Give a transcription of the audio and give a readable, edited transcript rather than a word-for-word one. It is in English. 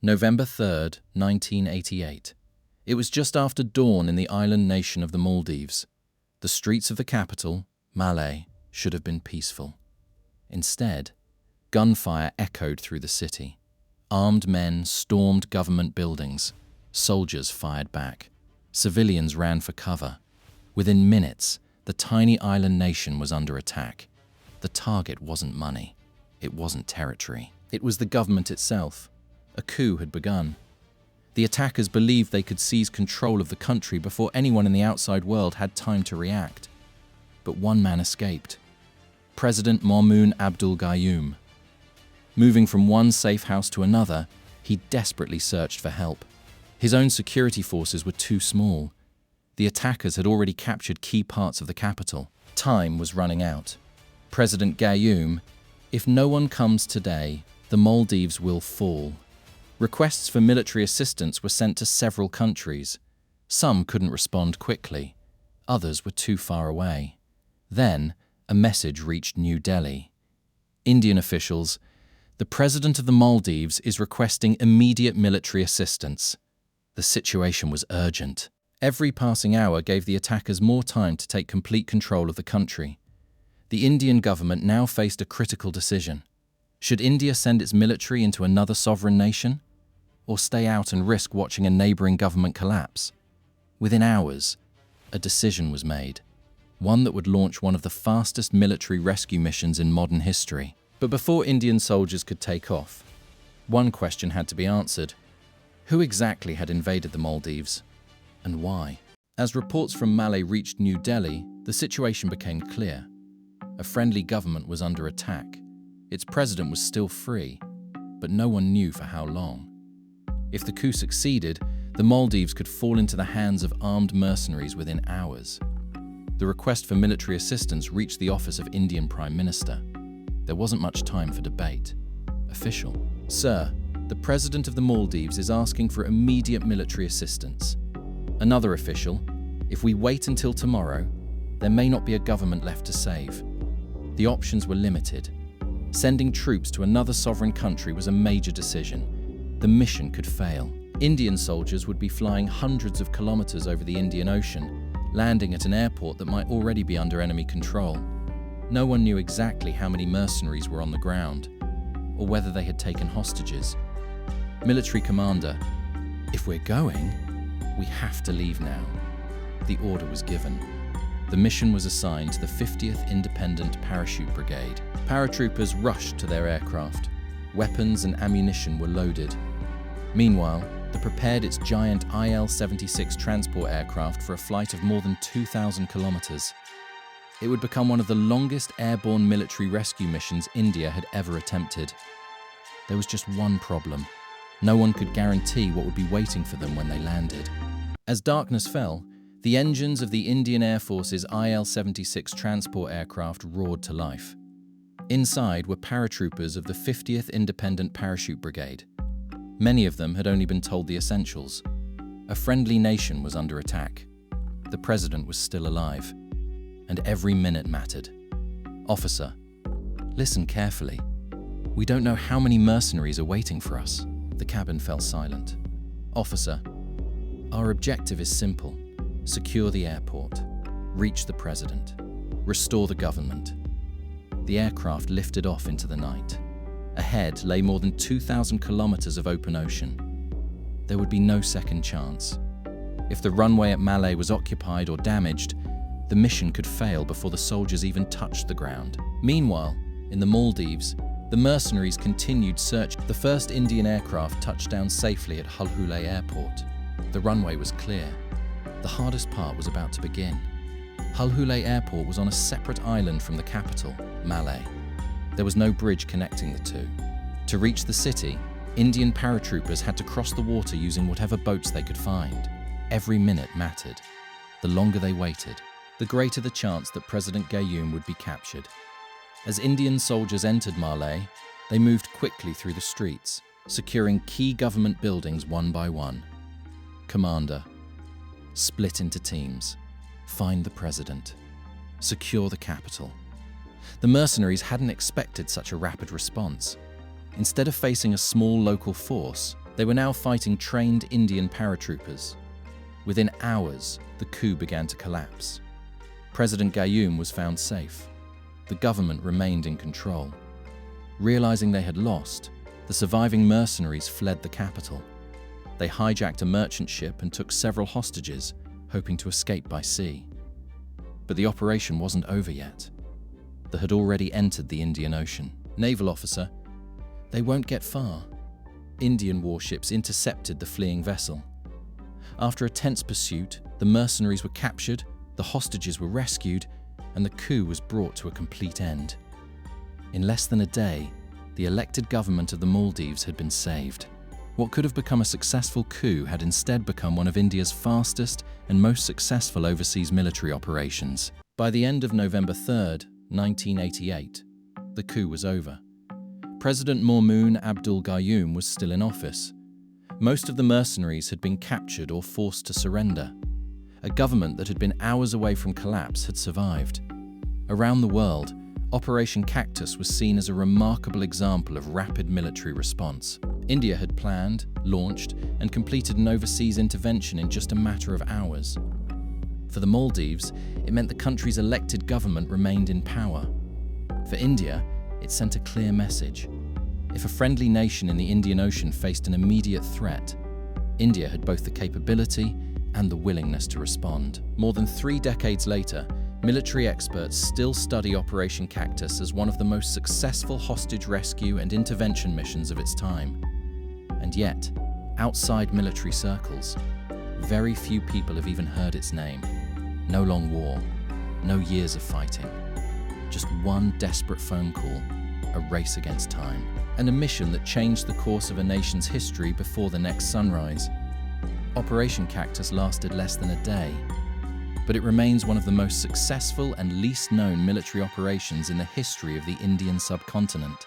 November 3rd, 1988. It was just after dawn in the island nation of the Maldives. The streets of the capital, Malé, should have been peaceful. Instead, gunfire echoed through the city. Armed men stormed government buildings. Soldiers fired back. Civilians ran for cover. Within minutes, the tiny island nation was under attack. The target wasn't money. It wasn't territory. It was the government itself. A coup had begun. The attackers believed they could seize control of the country before anyone in the outside world had time to react. But one man escaped. President Maumoon Abdul Gayoom. Moving from one safe house to another, he desperately searched for help. His own security forces were too small. The attackers had already captured key parts of the capital. Time was running out. President Gayoom, "If no one comes today, the Maldives will fall." Requests for military assistance were sent to several countries. Some couldn't respond quickly. Others were too far away. Then, a message reached New Delhi. Indian officials, "The President of the Maldives is requesting immediate military assistance." The situation was urgent. Every passing hour gave the attackers more time to take complete control of the country. The Indian government now faced a critical decision. Should India send its military into another sovereign nation? Or stay out and risk watching a neighbouring government collapse? Within hours, a decision was made. One that would launch one of the fastest military rescue missions in modern history. But before Indian soldiers could take off, one question had to be answered. Who exactly had invaded the Maldives? And why? As reports from Malé reached New Delhi, the situation became clear. A friendly government was under attack. Its president was still free, but no one knew for how long. If the coup succeeded, the Maldives could fall into the hands of armed mercenaries within hours. The request for military assistance reached the office of Indian Prime Minister. There wasn't much time for debate. Official: "Sir, the President of the Maldives is asking for immediate military assistance." Another official: "If we wait until tomorrow, there may not be a government left to save." The options were limited. Sending troops to another sovereign country was a major decision. The mission could fail. Indian soldiers would be flying hundreds of kilometers over the Indian Ocean, landing at an airport that might already be under enemy control. No one knew exactly how many mercenaries were on the ground, or whether they had taken hostages. Military commander: "If we're going, we have to leave now." The order was given. The mission was assigned to the 50th Independent Parachute Brigade. Paratroopers rushed to their aircraft. Weapons and ammunition were loaded. Meanwhile, they prepared its giant IL-76 transport aircraft for a flight of more than 2,000 kilometers. It would become one of the longest airborne military rescue missions India had ever attempted. There was just one problem. No one could guarantee what would be waiting for them when they landed. As darkness fell, the engines of the Indian Air Force's IL-76 transport aircraft roared to life. Inside were paratroopers of the 50th Independent Parachute Brigade. Many of them had only been told the essentials. A friendly nation was under attack. The president was still alive, and every minute mattered. "Officer, listen carefully. We don't know how many mercenaries are waiting for us." The cabin fell silent. "Officer, our objective is simple. Secure the airport, reach the president, restore the government." The aircraft lifted off into the night. Ahead lay more than 2,000 kilometers of open ocean. There would be no second chance. If the runway at Malé was occupied or damaged, the mission could fail before the soldiers even touched the ground. Meanwhile, in the Maldives, the mercenaries continued search. The first Indian aircraft touched down safely at Hulhulé Airport. The runway was clear. The hardest part was about to begin. Hulhulé Airport was on a separate island from the capital, Malé. There was no bridge connecting the two. To reach the city, Indian paratroopers had to cross the water using whatever boats they could find. Every minute mattered. The longer they waited, the greater the chance that President Gayoom would be captured. As Indian soldiers entered Malé, they moved quickly through the streets, securing key government buildings one by one. Commander: "Split into teams. Find the president. Secure the capital." The mercenaries hadn't expected such a rapid response. Instead of facing a small local force, They were now fighting trained Indian paratroopers. Within hours, the coup began to collapse. President Gayoom was found safe. The government remained in control. Realizing they had lost, the surviving mercenaries fled the capital. They hijacked a merchant ship and took several hostages, hoping to escape by sea. But the operation wasn't over yet. They had already entered the Indian Ocean. Naval officer, they won't get far. Indian warships intercepted the fleeing vessel. After a tense pursuit, the mercenaries were captured, the hostages were rescued, and the coup was brought to a complete end. In less than a day, the elected government of the Maldives had been saved. What could have become a successful coup had instead become one of India's fastest and most successful overseas military operations. By the end of November 3rd, 1988, the coup was over. President Maumoon Abdul Gayoom was still in office. Most of the mercenaries had been captured or forced to surrender. A government that had been hours away from collapse had survived. Around the world, Operation Cactus was seen as a remarkable example of rapid military response. India had planned, launched, and completed an overseas intervention in just a matter of hours. For the Maldives, it meant the country's elected government remained in power. For India, it sent a clear message. If a friendly nation in the Indian Ocean faced an immediate threat, India had both the capability and the willingness to respond. More than 3 decades later, military experts still study Operation Cactus as one of the most successful hostage rescue and intervention missions of its time. And yet, outside military circles, very few people have even heard its name. No long war, no years of fighting. Just one desperate phone call, a race against time, and a mission that changed the course of a nation's history before the next sunrise. Operation Cactus lasted less than a day, but it remains one of the most successful and least known military operations in the history of the Indian subcontinent.